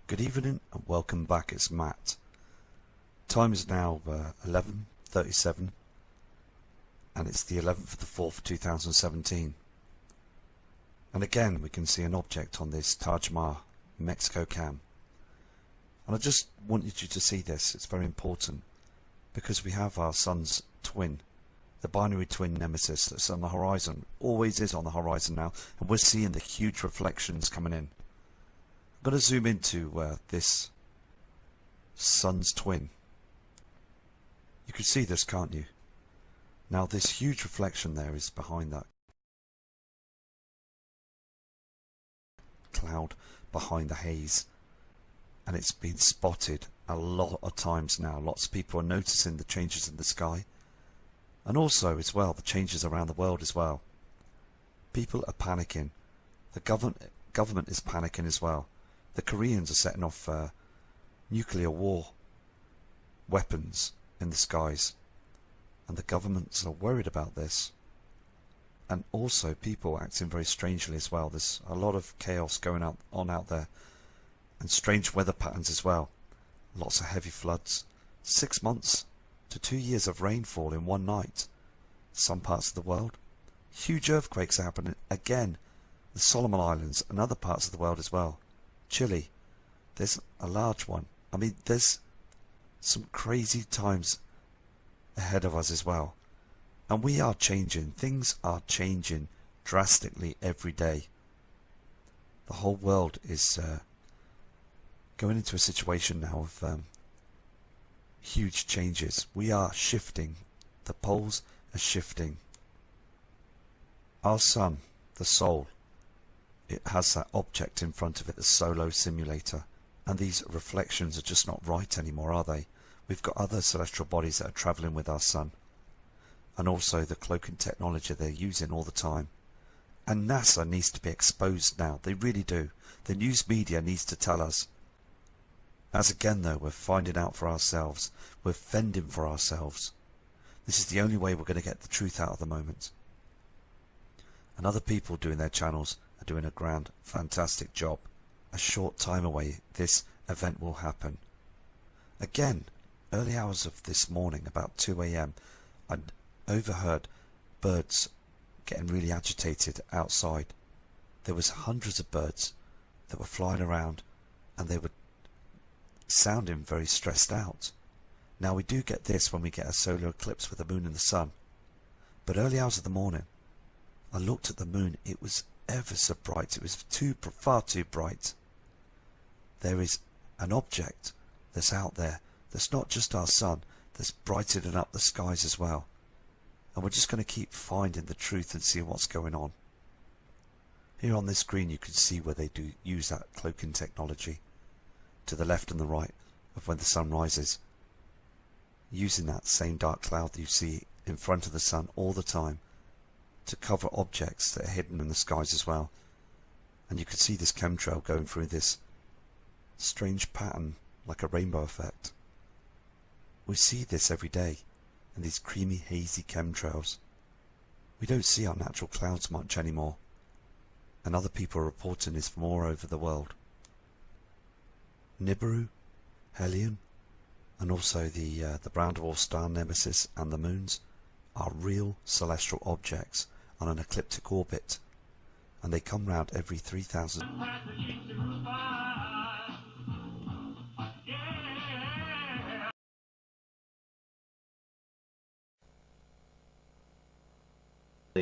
Good evening and welcome back. It's Matt. Time is now 11:37 and it's the 11th of the 4th 2017. And again we can see an object on this Taj Mahal Mexico cam. And I just wanted you to see this. It's very important because we have our sun's twin, the binary twin nemesis that's on the horizon, always is on the horizon now, and we're seeing the huge reflections coming in. I'm going to zoom into this sun's twin. You can see this, can't you? Now this huge reflection there is behind that cloud, behind the haze, and it's been spotted a lot of times now. Lots of people are noticing the changes in the sky, and also as well the changes around the world as well. People are panicking. The government is panicking as well. The Koreans are setting off nuclear war weapons in the skies, and the governments are worried about this. And also people acting very strangely as well. There's a lot of chaos going on out there, and strange weather patterns as well. Lots of heavy floods, 6 months to 2 years of rainfall in one night. Some parts of the world, huge earthquakes are happening again. The Solomon Islands and other parts of the world as well. Chile, there's a large one. I mean, there's some crazy times ahead of us as well. And we are changing. Things are changing drastically every day. The whole world is going into a situation now of huge changes. We are shifting. The poles are shifting. Our sun, the soul, it has that object in front of it, the Solo simulator, and these reflections are just not right anymore, are they? We've got other celestial bodies that are travelling with our sun, and also the cloaking technology they're using all the time. And NASA needs to be exposed now. They really do. The news media needs to tell us. As again though, we're finding out for ourselves. We're fending for ourselves. This is the only way we're going to get the truth out at the moment. And other people doing their channels are doing a grand, fantastic job. A short time away, this event will happen. Again, early hours of this morning, about 2 AM, I overheard birds getting really agitated outside. There was hundreds of birds that were flying around, and they were sounding very stressed out. Now we do get this when we get a solar eclipse with the moon and the sun. But early hours of the morning, I looked at the moon. It was ever so bright. It was far too bright. There is an object that's out there that's not just our sun, that's brightening up the skies as well. And we're just going to keep finding the truth and see what's going on. Here on this screen you can see where they do use that cloaking technology to the left and the right of when the sun rises, using that same dark cloud that you see in front of the sun all the time to cover objects that are hidden in the skies as well. And you can see this chemtrail going through this strange pattern like a rainbow effect. We see this every day in these creamy hazy chemtrails. We don't see our natural clouds much anymore, and other people are reporting this from all over the world. Nibiru, Helion, and also the brown dwarf star nemesis and the moons are real celestial objects on an ecliptic orbit, and they come round every 3,000.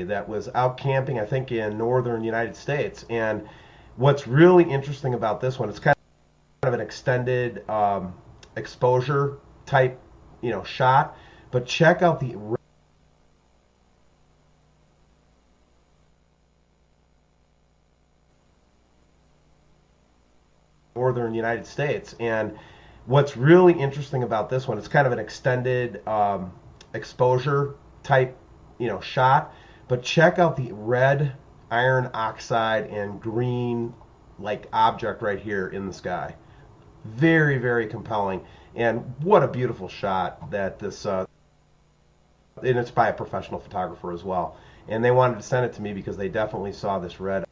That was out camping, I think, in northern United States. And what's really interesting about this one, it's kind of an extended exposure type, shot. But check out the northern United States. And what's really interesting about this one, it's kind of an extended exposure type, shot. But check out the red iron oxide and green like object right here in the sky. Very, very compelling. And what a beautiful shot that this and it's by a professional photographer as well. And they wanted to send it to me because they definitely saw this red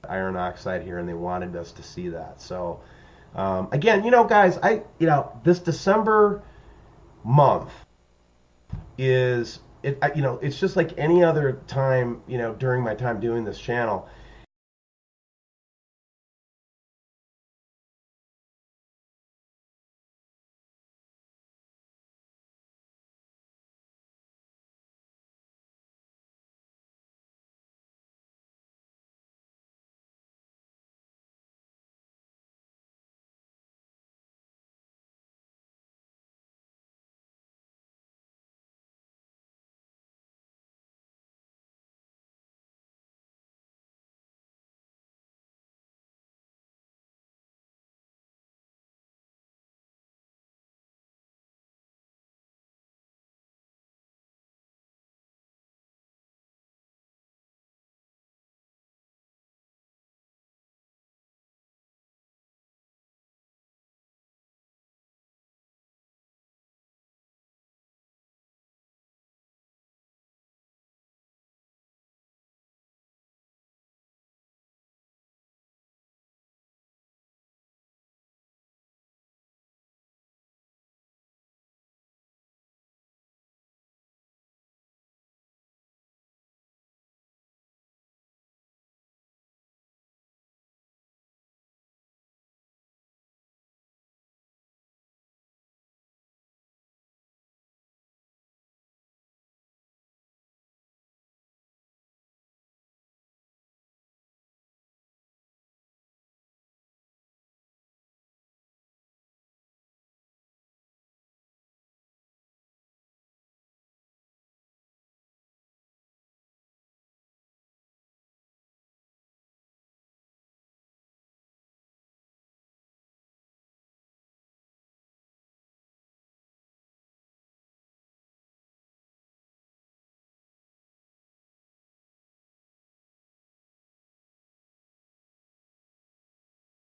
iron oxide here and they wanted us to see that. So Again, guys, this December month is it. It's just like any other time, during my time doing this channel.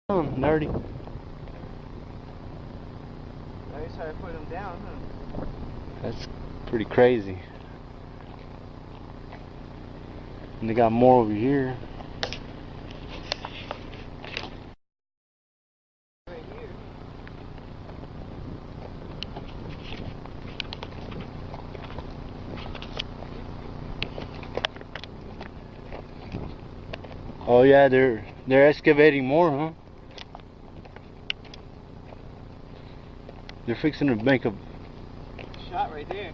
Nerdy. Nice how I put them down, huh? That's pretty crazy. And they got more over here. Right here. Oh yeah, they're excavating more, huh? They're fixing to make a shot right there.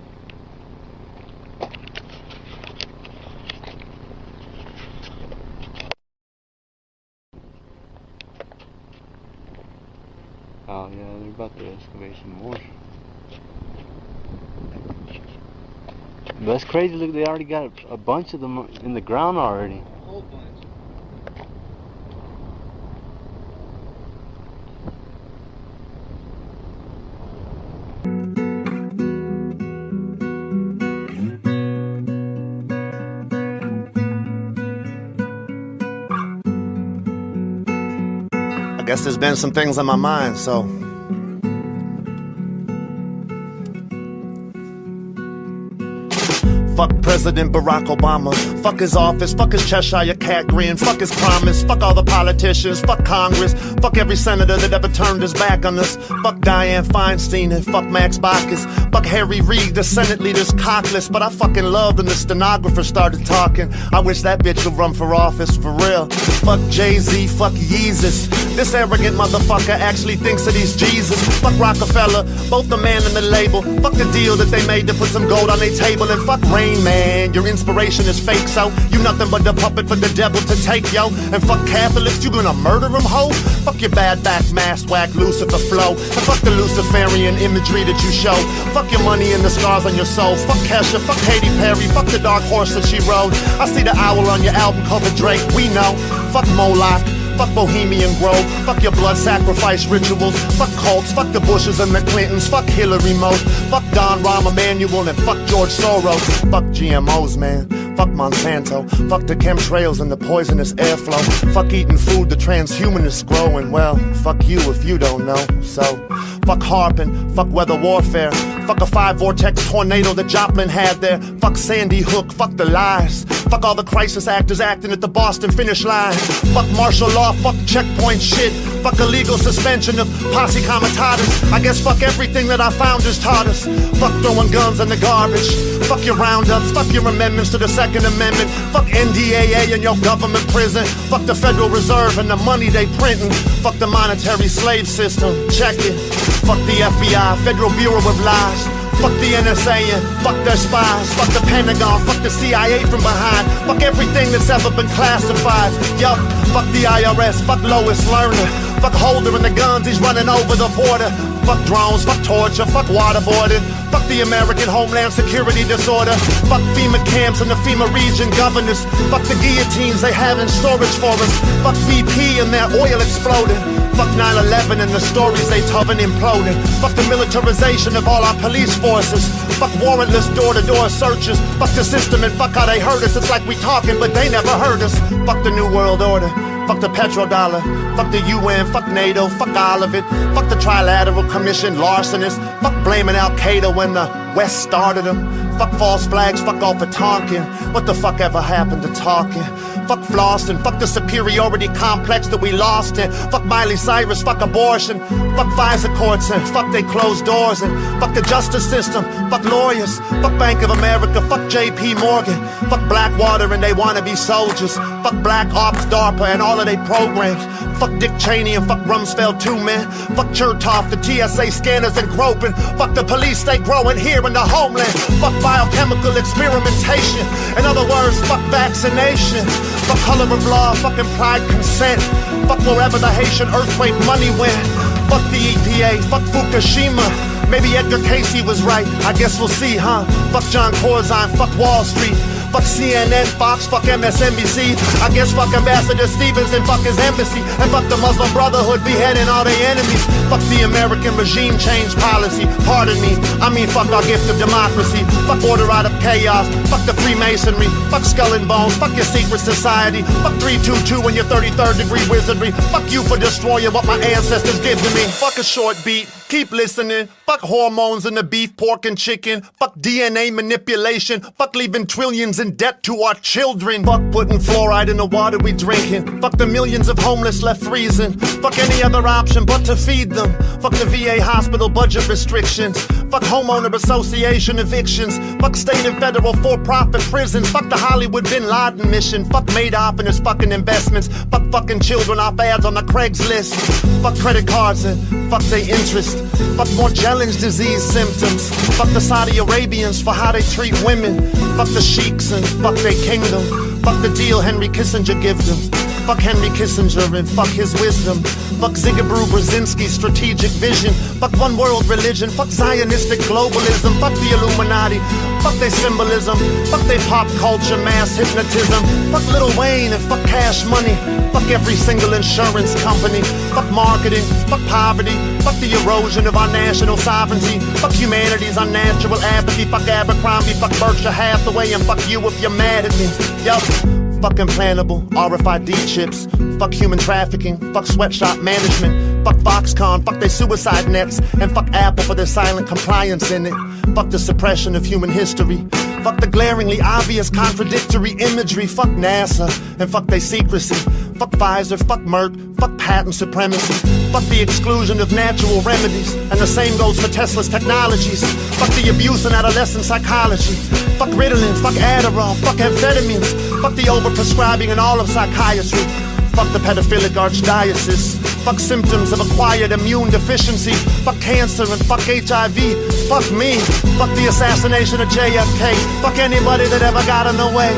Oh yeah, they're about to excavate some more. But that's crazy, look, they already got a bunch of them in the ground already. A whole bunch. I guess there's been some things on my mind, so fuck President Barack Obama, fuck his office, fuck his Cheshire cat grin, fuck his promise, fuck all the politicians, fuck Congress, fuck every senator that ever turned his back on us, fuck Dianne Feinstein and fuck Max Baucus, fuck Harry Reid, the Senate leader's cockless, but I fucking loved when the stenographer started talking. I wish that bitch would run for office, for real. Fuck Jay-Z, fuck Yeezus, this arrogant motherfucker actually thinks that he's Jesus. Fuck Rockefeller, both the man and the label, fuck the deal that they made to put some gold on their table, and fuck Rain Man, your inspiration is fake, so you nothing but the puppet for the devil to take, yo. And fuck Catholics, you gonna murder them, ho? Fuck your bad back, mass whack, Lucifer flow, and fuck the Luciferian imagery that you show. Fuck your money and the scars on your soul. Fuck Kesha, fuck Katy Perry, fuck the dark horse that she rode. I see the owl on your album cover, Drake, we know. Fuck Moloch, fuck Bohemian Grove, fuck your blood sacrifice rituals, fuck cults, fuck the Bushes and the Clintons, fuck Hillary most, fuck Don Rahm Emanuel and fuck George Soros, fuck GMOs, man, fuck Monsanto, fuck the chemtrails and the poisonous airflow, fuck eating food the transhumanists grow, and well, fuck you if you don't know, so fuck harping, fuck weather warfare, fuck a 5-vortex tornado that Joplin had there, fuck Sandy Hook, fuck the lies, fuck all the crisis actors acting at the Boston finish line, fuck martial law, fuck checkpoint shit, Fuck illegal suspension of posse comitatus. I guess fuck everything that our founders taught us. Fuck throwing guns in the garbage. Fuck your roundups, fuck your amendments to the Second Amendment. Fuck NDAA and your government prison. Fuck the Federal Reserve and the money they printing. Fuck the monetary slave system, check it. Fuck the FBI, Federal Bureau of Lies. Fuck the NSA and fuck their spies. Fuck the Pentagon, fuck the CIA from behind. Fuck everything that's ever been classified. Yup, fuck the IRS, fuck Lois Lerner. Fuck Holder and the guns he's running over the border. Fuck drones, fuck torture, fuck waterboarding. Fuck the American Homeland Security disorder. Fuck FEMA camps and the FEMA region governors. Fuck the guillotines they have in storage for us. Fuck BP and their oil exploding. Fuck 9/11 and the stories they told and imploding. Fuck the militarization of all our police forces. Fuck warrantless door-to-door searches. Fuck the system and fuck how they hurt us. It's like we talking but they never heard us. Fuck the New World Order. Fuck the petrodollar. Fuck the UN. Fuck NATO. Fuck all of it. Fuck the Trilateral Commission larcenists. Fuck blaming Al-Qaeda when the West started them. Fuck false flags. Fuck all for talking. What the fuck ever happened to talking? Fuck flossing. Fuck the superiority complex that we lost in. Fuck Miley Cyrus. Fuck abortion. Fuck FISA courts and fuck they closed doors and fuck the justice system. Fuck lawyers. Fuck Bank of America. Fuck JP Morgan. Fuck Blackwater and they wanna be soldiers. Fuck Black Ops, DARPA and all of they programs. Fuck Dick Cheney and fuck Rumsfeld too, man. Fuck Chertoff, the TSA scanners and groping. Fuck the police they growing here in the homeland. Fuck biochemical experimentation. In other words, fuck vaccination. Fuck color of law, fuck implied consent. Fuck wherever the Haitian earthquake money went. Fuck the EPA, fuck Fukushima. Maybe Edgar Casey was right, I guess we'll see, huh? Fuck John Corzine, fuck Wall Street. Fuck CNN, Fox, fuck MSNBC. I guess fuck Ambassador Stevens and fuck his embassy. And fuck the Muslim Brotherhood beheading all their enemies. Fuck the American regime change policy. Pardon me, I mean fuck our gift of democracy. Fuck order out of chaos. Fuck the Freemasonry. Fuck Skull and Bones. Fuck your secret society. Fuck 322 and your 33rd degree wizardry. Fuck you for destroying what my ancestors gave to me. Fuck a short beat. Keep listening. Fuck hormones in the beef, pork, and chicken. Fuck DNA manipulation. Fuck leaving trillions in debt to our children. Fuck putting fluoride in the water we drinking. Fuck the millions of homeless left freezing. Fuck any other option but to feed them. Fuck the VA hospital budget restrictions. Fuck homeowner association evictions. Fuck state and federal for-profit prisons. Fuck the Hollywood Bin Laden mission. Fuck Madoff and his fucking investments. Fuck fucking children off ads on the Craigslist. Fuck credit cards and fuck their interest. Fuck more challenge disease symptoms. Fuck the Saudi Arabians for how they treat women. Fuck the sheiks and fuck their kingdom. Fuck the deal Henry Kissinger give them. Fuck Henry Kissinger and fuck his wisdom. Fuck Zygmunt Brzezinski's strategic vision. Fuck one world religion. Fuck Zionistic globalism. Fuck the Illuminati. Fuck their symbolism. Fuck their pop culture mass hypnotism. Fuck Lil Wayne and fuck Cash Money. Fuck every single insurance company. Fuck marketing. Fuck poverty. Fuck the erosion of our national sovereignty. Fuck humanity's unnatural apathy. Fuck Abercrombie. Fuck Berkshire Hathaway. And fuck you if you're mad at me. Yup. Fuck implantable RFID chips. Fuck human trafficking. Fuck sweatshop management. Fuck Foxconn. Fuck their suicide nets. And fuck Apple for their silent compliance in it. Fuck the suppression of human history. Fuck the glaringly obvious contradictory imagery. Fuck NASA. And fuck their secrecy. Fuck Pfizer. Fuck Merck. Fuck patent supremacy. Fuck the exclusion of natural remedies. And the same goes for Tesla's technologies. Fuck the abuse in adolescent psychology. Fuck Ritalin. Fuck Adderall. Fuck amphetamines. Fuck the overprescribing in all of psychiatry. Fuck the pedophilic archdiocese. Fuck symptoms of acquired immune deficiency. Fuck cancer and fuck HIV. Fuck me. Fuck the assassination of JFK. Fuck anybody that ever got in the way.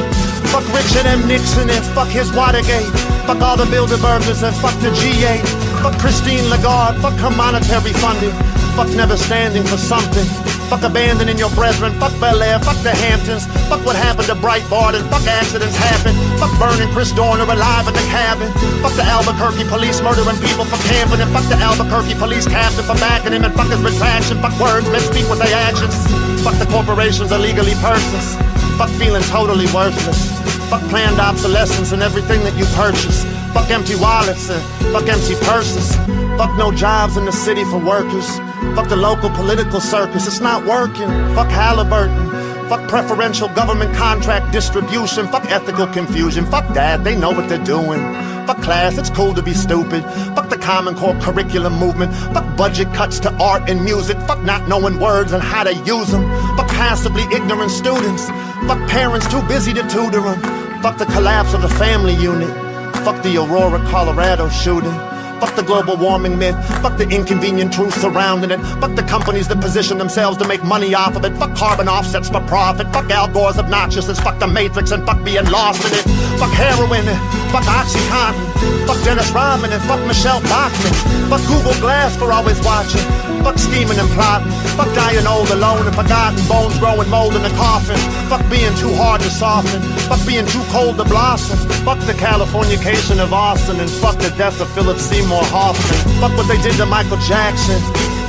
Fuck Richard M. Nixon and fuck his Watergate. Fuck all the Bilderbergers and fuck the G8. Fuck Christine Lagarde. Fuck her monetary funding. Fuck never standing for something. Fuck abandoning your brethren. Fuck Bel Air. Fuck the Hamptons. Fuck what happened to Breitbart and fuck accidents happen. Fuck burning Chris Dorner alive in the cabin. Fuck the Albuquerque police murdering people for camping. And fuck the Albuquerque police captain for backing him. And fuck his retraction. Fuck words men speak with their actions. Fuck the corporations illegally persons. Fuck feeling totally worthless. Fuck planned obsolescence and everything that you purchase. Fuck empty wallets and fuck empty purses. Fuck no jobs in the city for workers. Fuck the local political circus, it's not working. Fuck Halliburton. Fuck preferential government contract distribution. Fuck ethical confusion. Fuck that, they know what they're doing. Fuck class, it's cool to be stupid. Fuck the Common Core curriculum movement. Fuck budget cuts to art and music. Fuck not knowing words and how to use them. Fuck passively ignorant students. Fuck parents too busy to tutor them. Fuck the collapse of the family unit. Fuck the Aurora, Colorado shooting. Fuck the global warming myth. Fuck the inconvenient truth surrounding it. Fuck the companies that position themselves to make money off of it. Fuck carbon offsets for profit. Fuck Al Gore's obnoxiousness. Fuck the Matrix and fuck being lost in it. Fuck heroin and fuck OxyContin. Fuck Dennis Rodman and fuck Michelle Bachmann. Fuck Google Glass for always watching. Fuck scheming and plotting. Fuck dying old alone and forgotten. Bones growing mold in the coffin. Fuck being too hard to soften. Fuck being too cold to blossom. Fuck the Californication of Austin. And fuck the death of Philip Seymour Hoffman. Fuck what they did to Michael Jackson.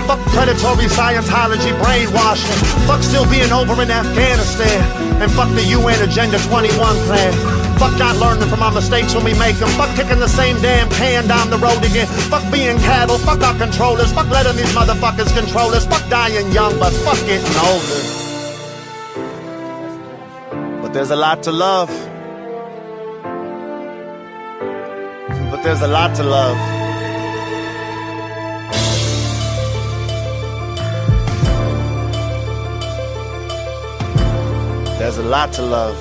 Fuck predatory Scientology brainwashing. Fuck still being over in Afghanistan. And fuck the UN Agenda 21 plan. Fuck not learning from our mistakes when we make them. Fuck kicking the same damn can down the road again. Fuck being cattle, fuck our controllers. Fuck letting these motherfuckers control us. Fuck dying young, but fuck getting older. But there's a lot to love. But there's a lot to love. There's a lot to love.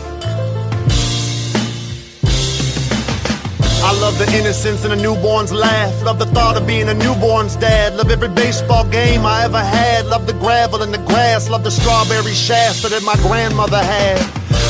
I love the innocence in a newborn's laugh. Love the thought of being a newborn's dad. Love every baseball game I ever had. Love the gravel and the grass. Love the strawberry shafts that my grandmother had.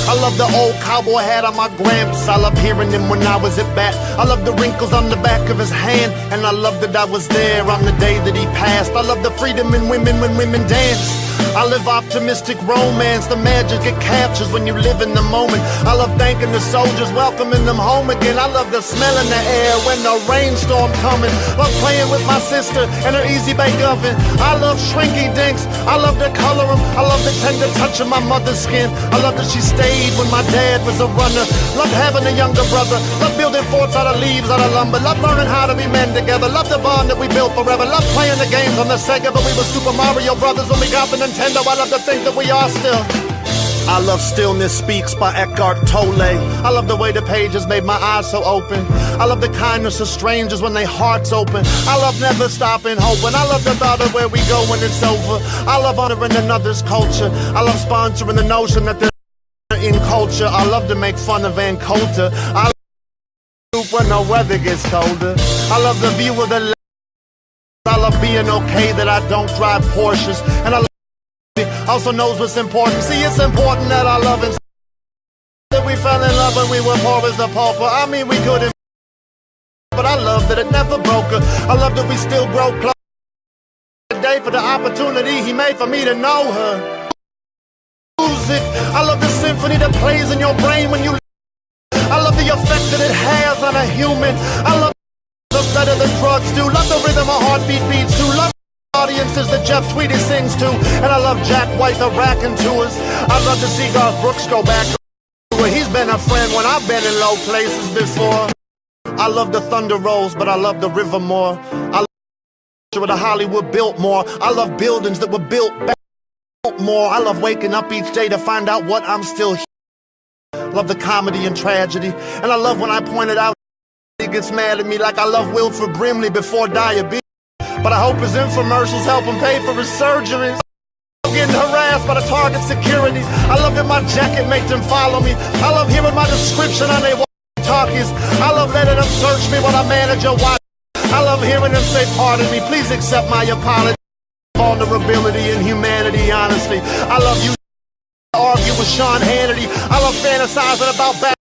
I love the old cowboy hat on my gramps. I love hearing him when I was at bat. I love the wrinkles on the back of his hand. And I love that I was there on the day that he passed. I love the freedom in women when women dance. I live optimistic romance. The magic it captures when you live in the moment. I love thanking the soldiers, welcoming them home again. I love the smell in the air when the rainstorm coming. Love playing with my sister and her easy bake oven. I love shrinky dinks. I love to color them. I love the tender touch of my mother's skin. I love that she stayed when my dad was a runner. Love having a younger brother. Love building forts out of leaves, out of lumber. Love learning how to be men together. Love the bond that we built forever. Love playing the games on the Sega, but we were Super Mario Brothers when we got the Nintendo. I love to think that we are still. I love Stillness Speaks by Eckhart Tolle. I love the way the pages made my eyes so open. I love the kindness of strangers when their hearts open. I love never stopping hoping. I love the thought of where we go when it's over. I love honoring another's culture. I love sponsoring the notion that they're in culture. I love to make fun of Van Coulter. I love when the weather gets colder. I love the view of the lake. I love being okay that I don't drive Porsches. And I love also knows what's important. See, it's important that I love and that we fell in love when we were poor as a pauper. I mean, we couldn't, but I love that it never broke her. I love that we still grow close today for the opportunity he made for me to know her. Music, I love the symphony that plays in your brain when you. I love the effect that it has on a human. I love the better than drugs do. Love the rhythm a heartbeat beats to. Love audiences that Jeff Tweedy sings to. And I love Jack White, the racking to us. I love to see Garth Brooks go back. He's been a friend when I've been in low places before. I love the thunder rolls, but I love the river more. I love where the Hollywood built more. I love buildings that were built back more. I love waking up each day to find out what I'm still here. Love the comedy and tragedy. And I love when I point it out, he gets mad at me like I love Wilford Brimley before diabetes. But I hope his infomercials help him pay for his surgeries. I'm getting harassed by the Target security. I love that my jacket makes them follow me. I love hearing my description on their walkie-talkies. I love letting them search me while I manage a watch. I love hearing them say, pardon me, please accept my apology. Vulnerability and humanity, honestly. I love you argue with Sean Hannity. I love fantasizing about back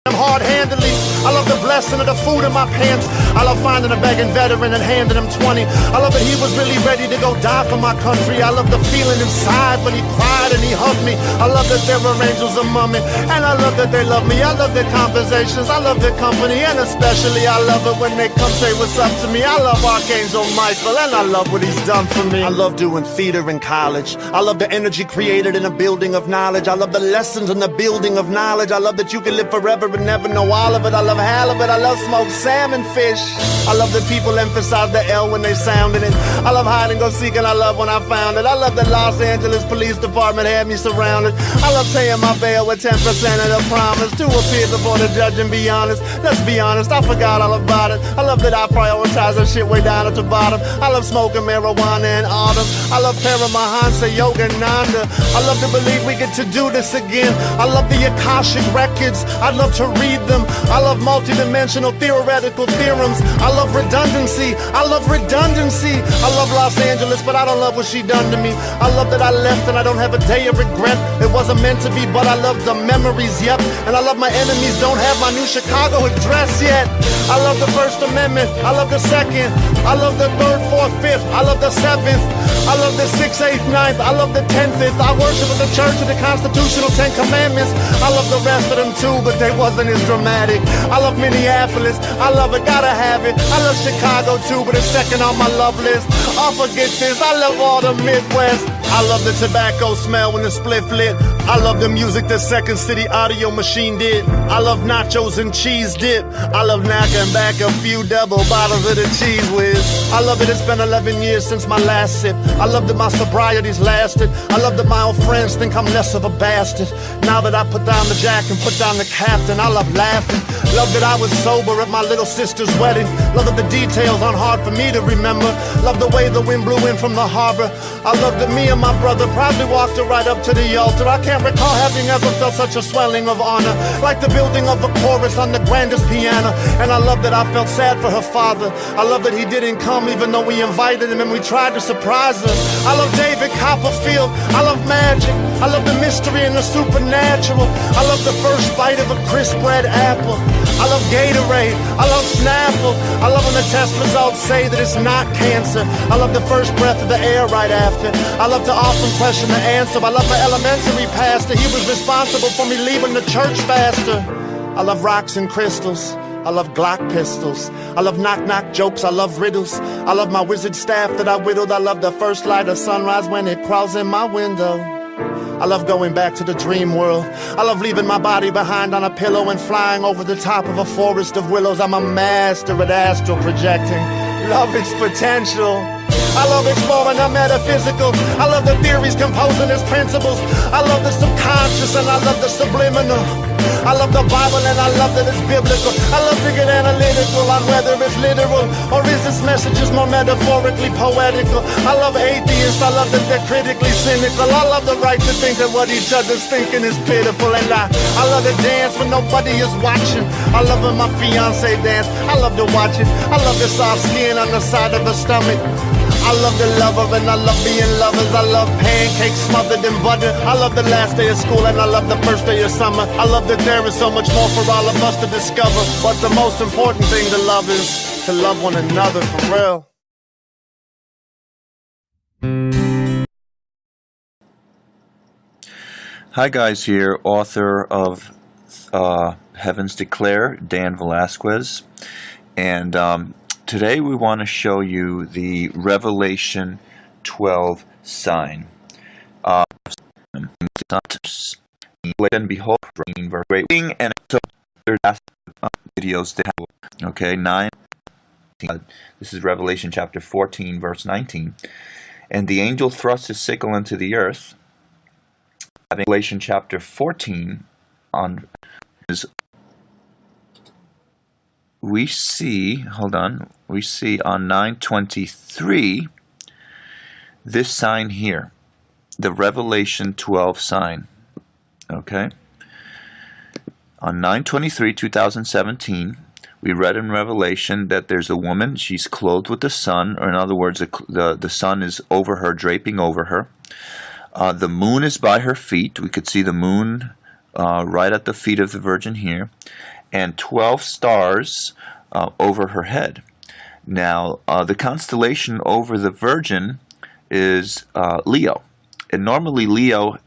hard-handedly. I love the blessing of the food in my pants. I love finding a begging veteran and handing him 20. I love that he was really ready to go die for my country. I love the feeling inside when he cried and he hugged me. I love that there were angels among me. And I love that they love me. I love their conversations. I love their company. And especially I love it when they come say what's up to me. I love Archangel Michael and I love what he's done for me. I love doing theater in college. I love the energy created in a building of knowledge. I love the lessons in the building of knowledge. I love that you can live forever and never know all of it. I love half of it. that I love smoked salmon fish. I love that people emphasize the L when they sounding it. I love hide and go seek, and I love when I found it. I love that Los Angeles Police Department had me surrounded. I love paying my bail with 10% of the promise to appear before the judge and be honest. Let's be honest, I forgot all about it. I love that I prioritize that shit way down at the bottom. I love smoking marijuana in autumn. I love Paramahansa Yogananda. I love to believe we get to do this again. I love the Akashic records. I'd love to read them. I love multidimensional theoretical theorems. I love redundancy. I love redundancy. I love Los Angeles, but I don't love what she done to me. I love that I left and I don't have a day of regret. It wasn't meant to be, but I love the memories, yep. And I love my enemies don't have my new Chicago address yet. I love the First Amendment. I love the Second. I love the Third, Fourth, Fifth. I love the Seventh. I love the 6th, 8th, 9th. I love the 10th. I worship in the Church of the Constitutional 10 Commandments. I love the rest of them too, but they wasn't as dramatic. I love Minneapolis. I love it, gotta have it. I love Chicago too, but it's second on my love list. I'll forget this. I love all the Midwest. I love the tobacco smell when the spliff lit. I love the music the Second City Audio Machine did. I love nachos and cheese dip. I love knocking back a few double bottles of the Cheese Whiz. I love that it's been 11 years since my last sip. I love that my sobriety's lasted. I love that my old friends think I'm less of a bastard. Now that I put down the jack and put down the captain, I love laughing. Love that I was sober at my little sister's wedding. Love that the details aren't hard for me to remember. Love the way the wind blew in from the harbor. I love that me and my brother probably walked her right up to the altar. I can't recall having ever felt such a swelling of honor, like the building of a chorus on the grandest piano. And I love that I felt sad for her father. I love that he didn't come even though we invited him and we tried to surprise her. I love David Copperfield. I love magic. I love the mystery and the supernatural. I love the first bite of a crisp red apple. I love Gatorade. I love Snapple. I love when the test results say that it's not cancer. I love the first breath of the air right after. I love to often question the answer. I love my elementary pastor. He was responsible for me leaving the church faster. I love rocks and crystals. I love Glock pistols. I love knock-knock jokes. I love riddles. I love my wizard staff that I whittled. I love the first light of sunrise when it crawls in my window. I love going back to the dream world. I love leaving my body behind on a pillow and flying over the top of a forest of willows. I'm a master at astral projecting. Love its potential. I love exploring the metaphysical. I love the theories composing its principles. I love the subconscious and I love the subliminal. I love the Bible and I love that it's biblical. I love to get analytical on whether it's literal or is this message just more metaphorically poetical. I love atheists, I love that they're critically cynical. I love the right to think that what each other's thinking is pitiful. And I love to dance when nobody is watching. I love when my fiance dance, I love to watch it. I love the soft skin on the side of the stomach. I love the lover and I love being lovers. I love pancakes smothered in butter. I love the last day of school and I love the first day of summer. I love that there is so much more for all of us to discover. But the most important thing to love is to love one another for real. Hi guys, here, author of Heavens Declare, Dan Velasquez. And today we want to show you the Revelation 12 sign. And behold, great wing, and so there's videos that have, okay, 9. This is Revelation chapter 14, verse 19. And the angel thrust his sickle into the earth. Revelation chapter 14 on is we see on 9:23 this sign here, the Revelation 12 sign. Okay, on 9:23 2017 we read in Revelation that there's a woman, she's clothed with the sun, or in other words the sun is over her, draping over her. The moon is by her feet. We could see the moon right at the feet of the Virgin here, and 12 stars over her head. Now, the constellation over the Virgin is Leo, and normally Leo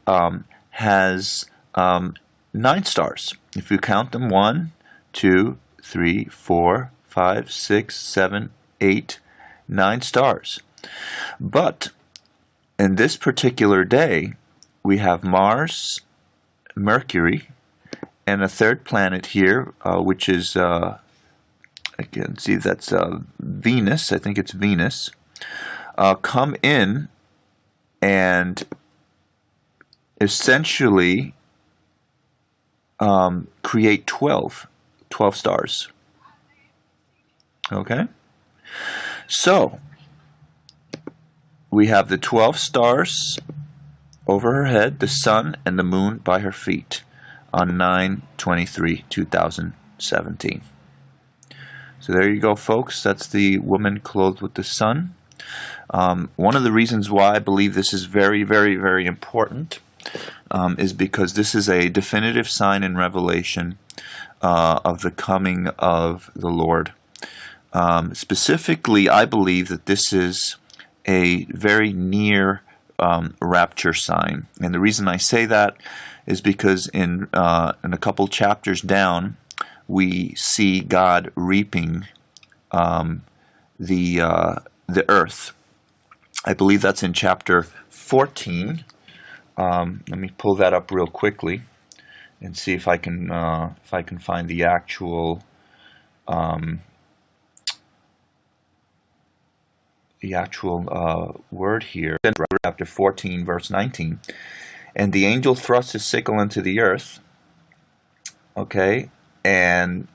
has 9 stars. If you count them, 1, 2, 3, 4, 5, 6, 7, 8, 9 stars. But in this particular day, we have Mars, Mercury, and a third planet here, which is I can see that's Venus. I think it's Venus. Come in and essentially create 12 stars. Okay? So, we have the 12 stars over her head, the sun and the moon by her feet on 9/23/2017. So there you go, folks. That's the woman clothed with the sun. One of the reasons why I believe this is very, very, very important is because this is a definitive sign in Revelation of the coming of the Lord. Specifically, I believe that this is a very near rapture sign. And the reason I say that is because in a couple chapters down, we see God reaping the earth. I believe that's in chapter 14. Let me pull that up real quickly and see if I can find the actual word here. Chapter 14, verse 19. And the angel thrust his sickle into the earth. Okay, and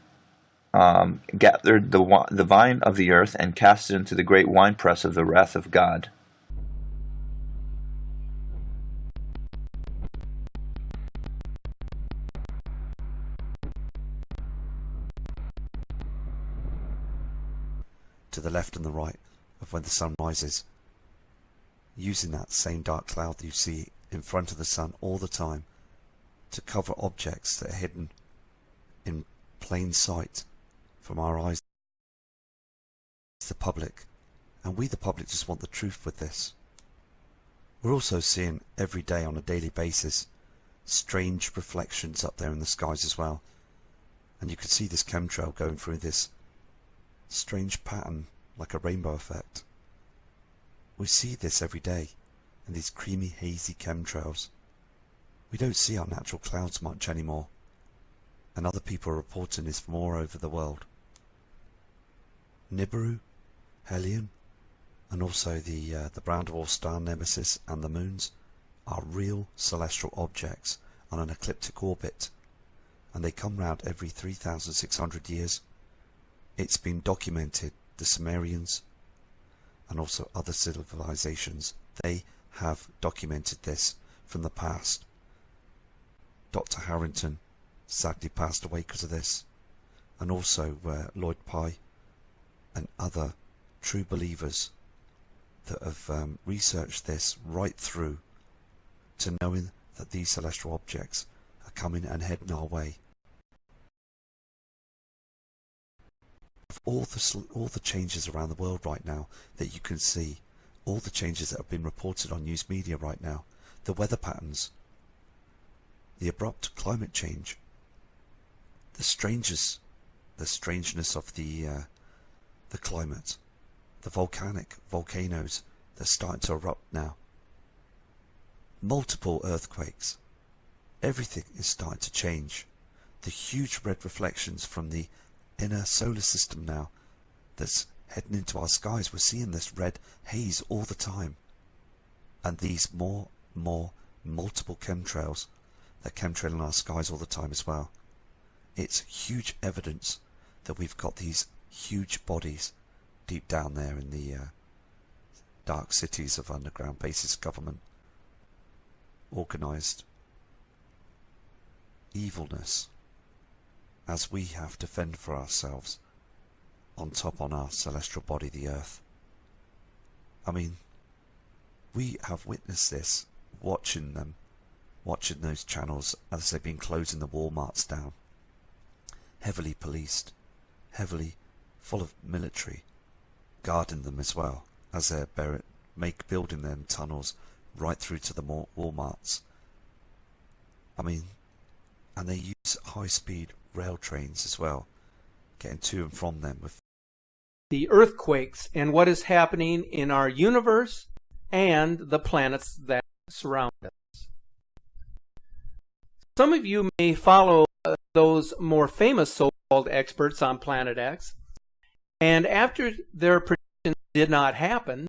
gathered the vine of the earth and cast it into the great winepress of the wrath of God. To the left and the right of when the sun rises, using that same dark cloud that you see in front of the sun all the time to cover objects that are hidden in plain sight from our eyes, the public. And we, the public, just want the truth with this. We're also seeing every day on a daily basis strange reflections up there in the skies as well. And you can see this chemtrail going through this strange pattern like a rainbow effect. We see this every day in these creamy, hazy chemtrails. We don't see our natural clouds much anymore, and other people are reporting this from all over the world. Nibiru, Helion, and also the brown dwarf star Nemesis and the moons are real celestial objects on an ecliptic orbit, and they come round every 3,600 years. It's been documented, the Sumerians and also other civilizations, they have documented this from the past. Dr. Harrington sadly passed away because of this, and also Lloyd Pye and other true believers that have researched this right through to knowing that these celestial objects are coming and heading our way. All the changes around the world right now that you can see, all the changes that have been reported on news media right now, the weather patterns, the abrupt climate change, the strangeness of the climate, the volcanoes that are starting to erupt now, multiple earthquakes, everything is starting to change. The huge red reflections from the inner solar system now that's heading into our skies. We're seeing this red haze all the time, and these more multiple chemtrails that chemtrail in our skies all the time as well. It's huge evidence that we've got these huge bodies deep down there in the dark cities of underground bases government, organized evilness, as we have to fend for ourselves on top on our celestial body, the earth. I mean, we have witnessed this, watching those channels as they've been closing the Walmarts down, heavily policed, heavily full of military, guarding them as well, as they're building them tunnels right through to the Walmarts. I mean, and they use high-speed rail trains as well, getting to and from them with the earthquakes and what is happening in our universe and the planets that surround us. Some of you may follow those more famous so-called experts on Planet X, And after their predictions did not happen,